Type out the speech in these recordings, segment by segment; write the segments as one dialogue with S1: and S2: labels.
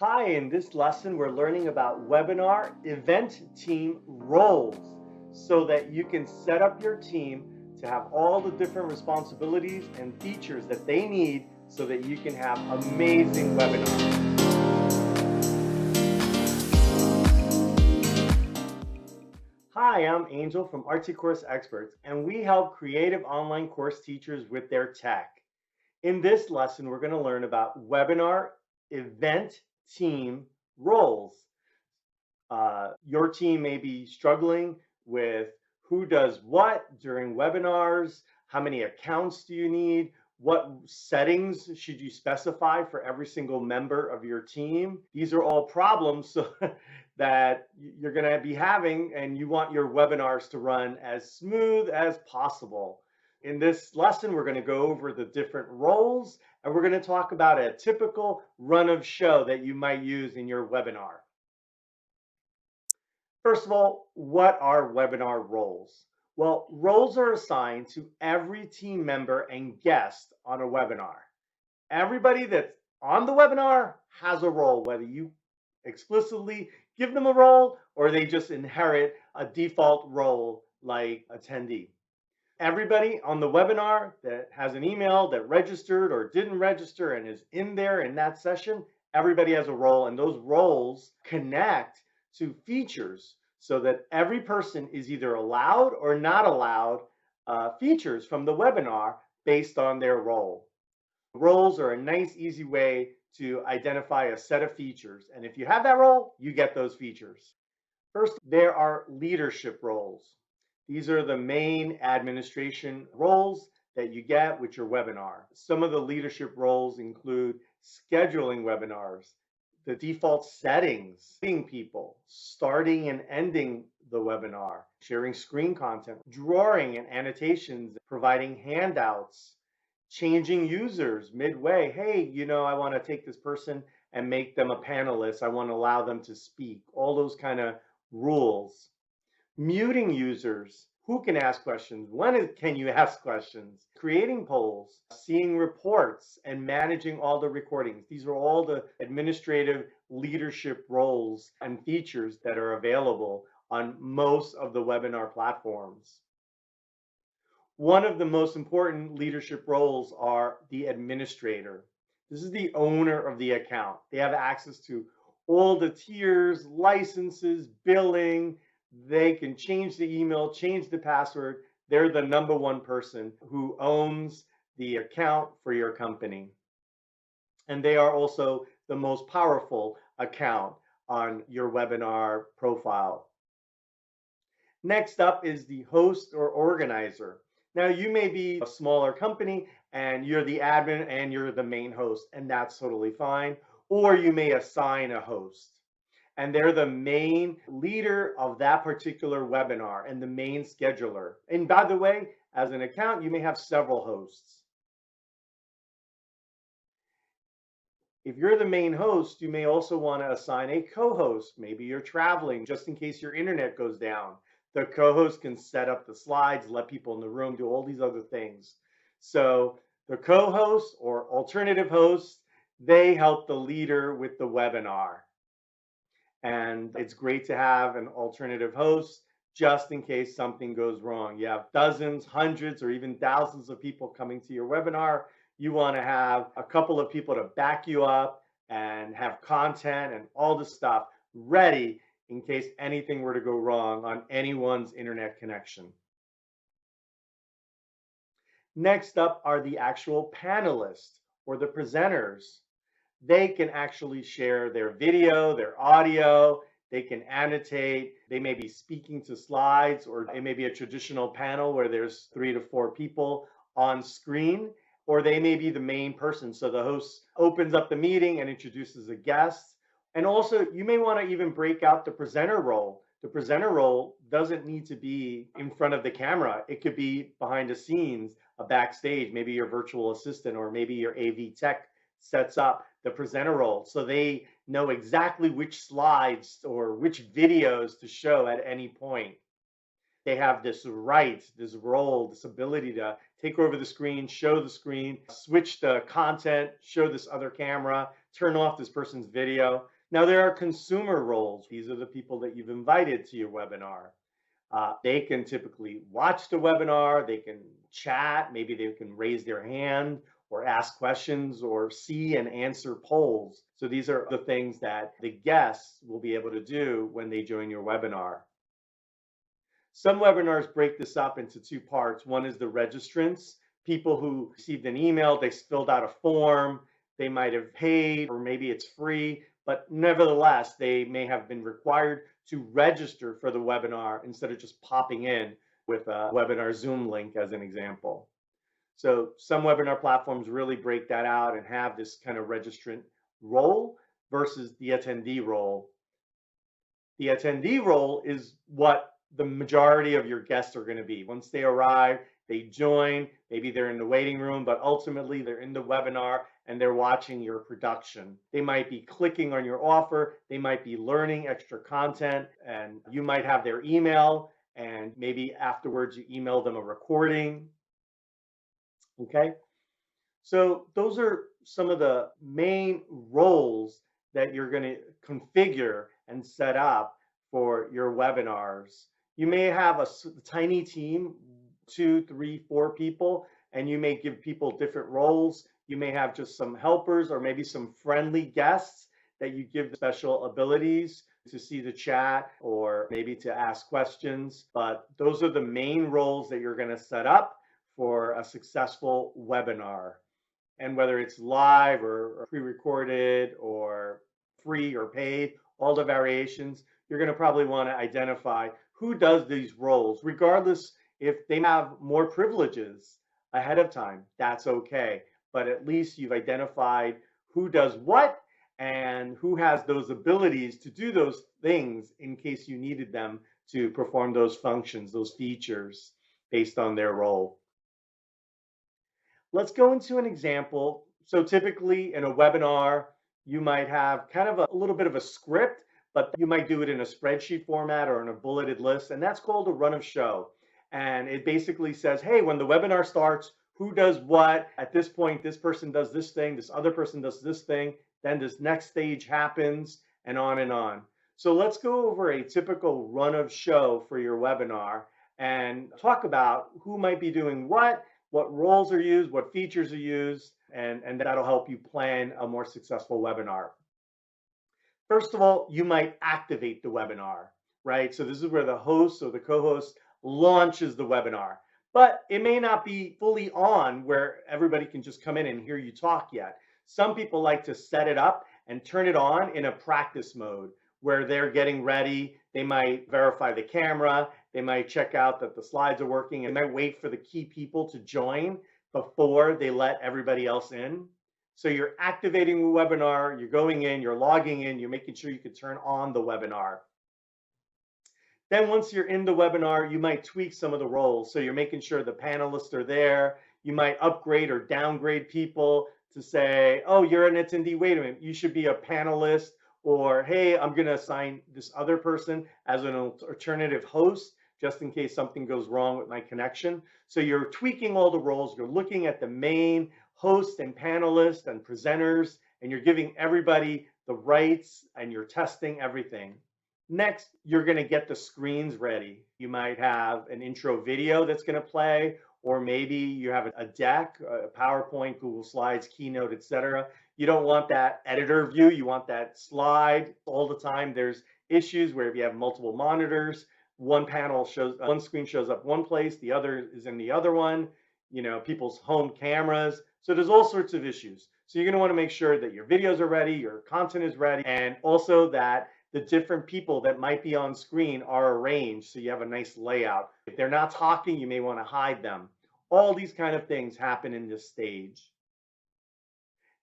S1: Hi, in this lesson, we're learning about webinar event team roles so that you can set up your team to have all the different responsibilities and features that they need so that you can have amazing webinars. Hi, I'm Angel from Artsy Course Experts, and we help creative online course teachers with their tech. In this lesson, we're going to learn about webinar event team roles. Your team may be struggling with who does what during webinars, how many accounts do you need, what settings should you specify for every single member of your team. These are all problems that you're going to be having, and you want your webinars to run as smooth as possible. In this lesson, we're going to go over the different roles, and we're going to talk about a typical run of show that you might use in your webinar. First of all, what are webinar roles? Well, roles are assigned to every team member and guest on a webinar. Everybody that's on the webinar has a role, whether you explicitly give them a role or they just inherit a default role like attendee. Everybody on the webinar that has an email that registered or didn't register and is in there in that session, everybody has a role, and those roles connect to features so that every person is either allowed or not allowed features from the webinar based on their role. Roles are a nice, easy way to identify a set of features, and if you have that role, you get those features. First, there are leadership roles. These are the main administration roles that you get with your webinar. Some of the leadership roles include scheduling webinars, the default settings, meeting people, starting and ending the webinar, sharing screen content, drawing and annotations, providing handouts, changing users midway. Hey, I want to take this person and make them a panelist. I want to allow them to speak. All those kind of rules. Muting users. Who can ask questions? When can you ask questions? Creating polls, seeing reports, and managing all the recordings. These are all the administrative leadership roles and features that are available on most of the webinar platforms. One of the most important leadership roles are the administrator. This is the owner of the account. They have access to all the tiers, licenses, billing. They can change the email, change the password. They're the number one person who owns the account for your company. And they are also the most powerful account on your webinar profile. Next up is the host or organizer. Now, you may be a smaller company and you're the admin and you're the main host, and that's totally fine. Or you may assign a host, and they're the main leader of that particular webinar and the main scheduler. And by the way, as an account, you may have several hosts. If you're the main host, you may also want to assign a co-host. Maybe you're traveling just in case your internet goes down. The co-host can set up the slides, let people in the room do all these other things. So the co-host or alternative hosts, they help the leader with the webinar. And it's great to have an alternative host just in case something goes wrong. You have dozens, hundreds, or even thousands of people coming to your webinar. You want to have a couple of people to back you up and have content and all the stuff ready in case anything were to go wrong on anyone's internet connection. Next up are the actual panelists or the presenters. They can actually share their video, their audio, they can annotate, they may be speaking to slides, or it may be a traditional panel where there's 3 to 4 people on screen, or they may be the main person. So the host opens up the meeting and introduces a guest. And also, you may want to even break out the presenter role. The presenter role doesn't need to be in front of the camera. It could be behind the scenes, a backstage, maybe your virtual assistant, or maybe your AV tech sets up the presenter role so they know exactly which slides or which videos to show at any point. They have this right, this role, this ability to take over the screen, show the screen, switch the content, show this other camera. turn off this person's video. Now, there are consumer roles. These are the people that you've invited to your webinar. They can typically watch the webinar, they can chat, maybe they can raise their hand or ask questions or see and answer polls. So these are the things that the guests will be able to do when they join your webinar. Some webinars break this up into two parts. One is the registrants, people who received an email, they filled out a form, they might have paid, or maybe it's free, but nevertheless, they may have been required to register for the webinar instead of just popping in with a webinar Zoom link as an example. So some webinar platforms really break that out and have this kind of registrant role versus the attendee role. The attendee role is what the majority of your guests are going to be. Once they arrive, they join, maybe they're in the waiting room, but ultimately they're in the webinar and they're watching your production. They might be clicking on your offer, they might be learning extra content, and you might have their email, and maybe afterwards you email them a recording. Okay, so those are some of the main roles that you're going to configure and set up for your webinars. You may have a tiny team, 2, 3, 4 people, and you may give people different roles. You may have just some helpers or maybe some friendly guests that you give special abilities to see the chat or maybe to ask questions. But those are the main roles that you're going to set up for a successful webinar. And whether it's live or pre-recorded or free or paid, all the variations, you're going to probably want to identify who does these roles, regardless if they have more privileges ahead of time, that's okay. But at least you've identified who does what and who has those abilities to do those things in case you needed them to perform those functions, those features based on their role. Let's go into an example. So typically in a webinar, you might have kind of a little bit of a script, but you might do it in a spreadsheet format or in a bulleted list, and that's called a run of show. And it basically says, hey, when the webinar starts, who does what? At this point, this person does this thing, this other person does this thing, then this next stage happens, and on and on. So let's go over a typical run of show for your webinar and talk about who might be doing what roles are used, what features are used, and that'll help you plan a more successful webinar. First of all, you might activate the webinar, right? So this is where the host or the co-host launches the webinar, but it may not be fully on where everybody can just come in and hear you talk yet. Some people like to set it up and turn it on in a practice mode where they're getting ready. They might verify the camera. They might check out that the slides are working, and they might wait for the key people to join before they let everybody else in. So you're activating the webinar, you're going in, you're logging in, you're making sure you can turn on the webinar. Then once you're in the webinar, you might tweak some of the roles. So you're making sure the panelists are there. You might upgrade or downgrade people to say, oh, you're an attendee, wait a minute, you should be a panelist, or hey, I'm going to assign this other person as an alternative host just in case something goes wrong with my connection. So you're tweaking all the roles. You're looking at the main host and panelists and presenters, and you're giving everybody the rights and you're testing everything. Next, you're going to get the screens ready. You might have an intro video that's going to play, or maybe you have a deck, a PowerPoint, Google Slides, Keynote, etc. You don't want that editor view. You want that slide all the time. There's issues where if you have multiple monitors, one screen shows up one place, the other is in the other one, people's home cameras. So there's all sorts of issues. So you're going to want to make sure that your videos are ready, your content is ready, and also that the different people that might be on screen are arranged so you have a nice layout. If they're not talking, you may want to hide them. All these kind of things happen in this stage.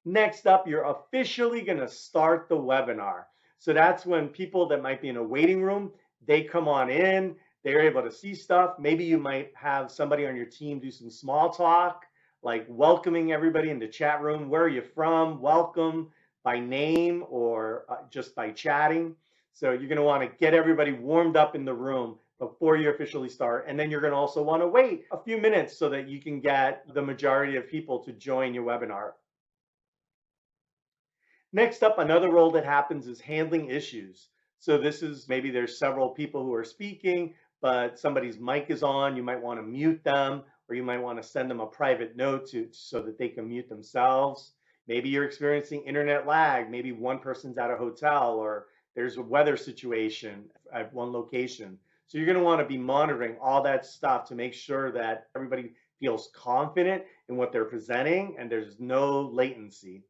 S1: Next up, you're officially going to start the webinar. So that's when people that might be in a waiting room, they come on in, they're able to see stuff. Maybe you might have somebody on your team do some small talk, like welcoming everybody in the chat room. Where are you from? Welcome by name or just by chatting. So you're going to want to get everybody warmed up in the room before you officially start. And then you're going to also want to wait a few minutes so that you can get the majority of people to join your webinar. Next up, another role that happens is handling issues. So this is maybe there's several people who are speaking, but somebody's mic is on. You might want to mute them, or you might want to send them a private note so that they can mute themselves. Maybe you're experiencing internet lag. Maybe one person's at a hotel, or there's a weather situation at one location. So you're going to want to be monitoring all that stuff to make sure that everybody feels confident in what they're presenting and there's no latency.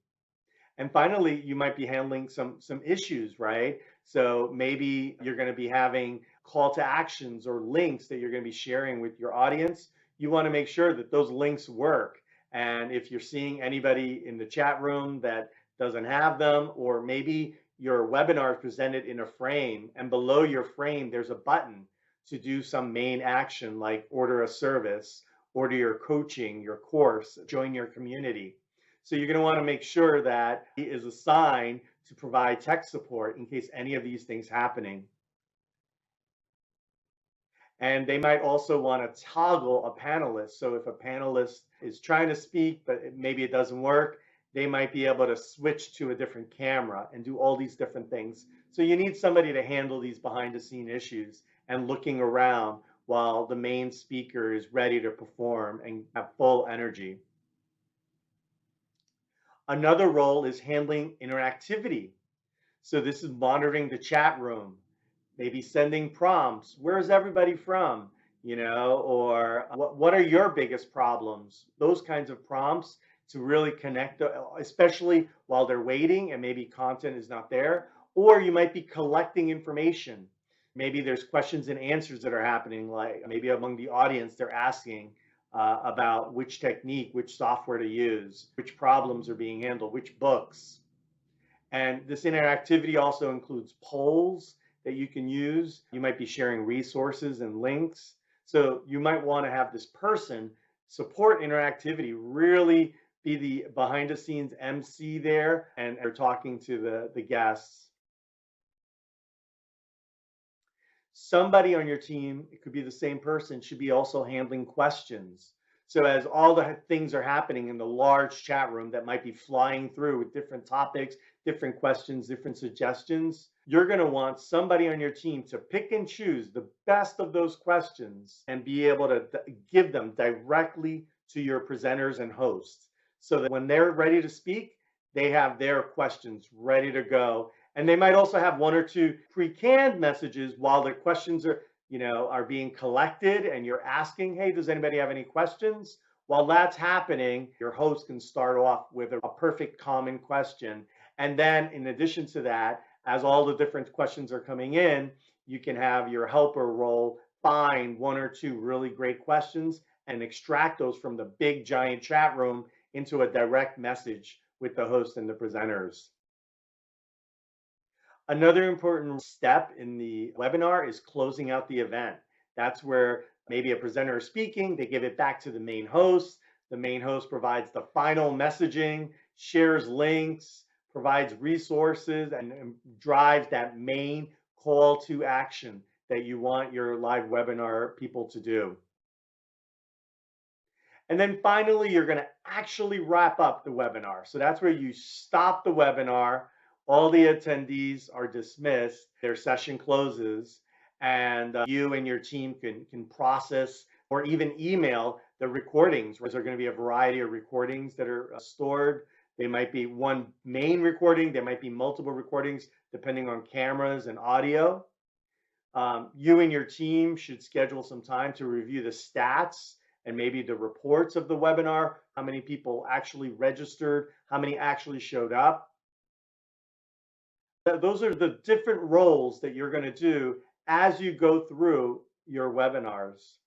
S1: And finally, you might be handling some issues, right? So maybe you're going to be having call to actions or links that you're going to be sharing with your audience. You want to make sure that those links work. And if you're seeing anybody in the chat room that doesn't have them, or maybe your webinar is presented in a frame, and below your frame, there's a button to do some main action like order a service, order your coaching, your course, join your community. So you're going to want to make sure that he is assigned to provide tech support in case any of these things happening. And they might also want to toggle a panelist. So if a panelist is trying to speak, but maybe it doesn't work, they might be able to switch to a different camera and do all these different things. So you need somebody to handle these behind the scene issues and looking around while the main speaker is ready to perform and have full energy. Another role is handling interactivity. So this is monitoring the chat room, maybe sending prompts. Where's everybody from? Or what are your biggest problems? Those kinds of prompts to really connect, especially while they're waiting and maybe content is not there. Or you might be collecting information. Maybe there's questions and answers that are happening, like maybe among the audience, they're asking about which technique, which software to use, which problems are being handled, which books. And this interactivity also includes polls that you can use. You might be sharing resources and links. So you might want to have this person support interactivity, really be the behind the scenes MC there, and they're talking to the guests. Somebody on your team, it could be the same person, should be also handling questions. So as all the things are happening in the large chat room that might be flying through with different topics, different questions, different suggestions, you're going to want somebody on your team to pick and choose the best of those questions and be able to give them directly to your presenters and hosts so that when they're ready to speak, they have their questions ready to go. And they might also have one or two pre-canned messages while the questions are being collected and you're asking, hey, does anybody have any questions? While that's happening, your host can start off with a perfect common question. And then in addition to that, as all the different questions are coming in, you can have your helper role find one or two really great questions and extract those from the big giant chat room into a direct message with the host and the presenters. Another important step in the webinar is closing out the event. That's where maybe a presenter is speaking, they give it back to the main host. The main host provides the final messaging, shares links, provides resources, and drives that main call to action that you want your live webinar people to do. And then finally, you're going to actually wrap up the webinar. So that's where you stop the webinar. All the attendees are dismissed, their session closes, and you and your team can process or even email the recordings. There are going to be a variety of recordings that are stored. They might be one main recording, there might be multiple recordings depending on cameras and audio. You and your team should schedule some time to review the stats and maybe the reports of the webinar, how many people actually registered, how many actually showed up. Those are the different roles that you're going to do as you go through your webinars.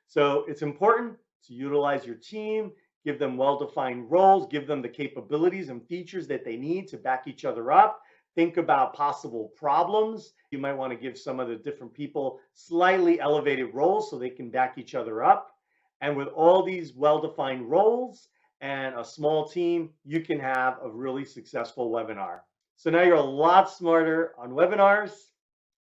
S1: So it's important to utilize your team, give them well-defined roles, give them the capabilities and features that they need to back each other up. Think about possible problems. You might want to give some of the different people slightly elevated roles so they can back each other up. And with all these well-defined roles and a small team, you can have a really successful webinar. So now you're a lot smarter on webinars.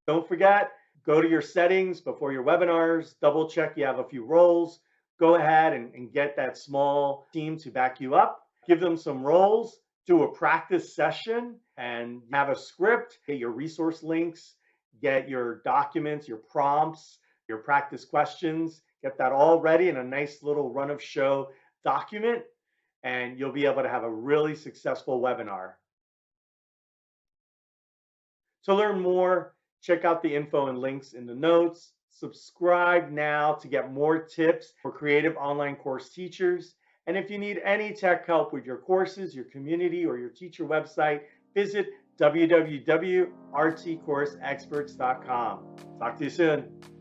S1: Don't forget, go to your settings before your webinars, double check you have a few roles. Go ahead and get that small team to back you up. Give them some roles. do a practice session and have a script, get your resource links, get your documents, your prompts, your practice questions, get that all ready in a nice little run of show document, and you'll be able to have a really successful webinar. To learn more, check out the info and links in the notes. Subscribe now to get more tips for creative online course teachers. And if you need any tech help with your courses, your community, or your teacher website, visit www.rtcourseexperts.com. Talk to you soon.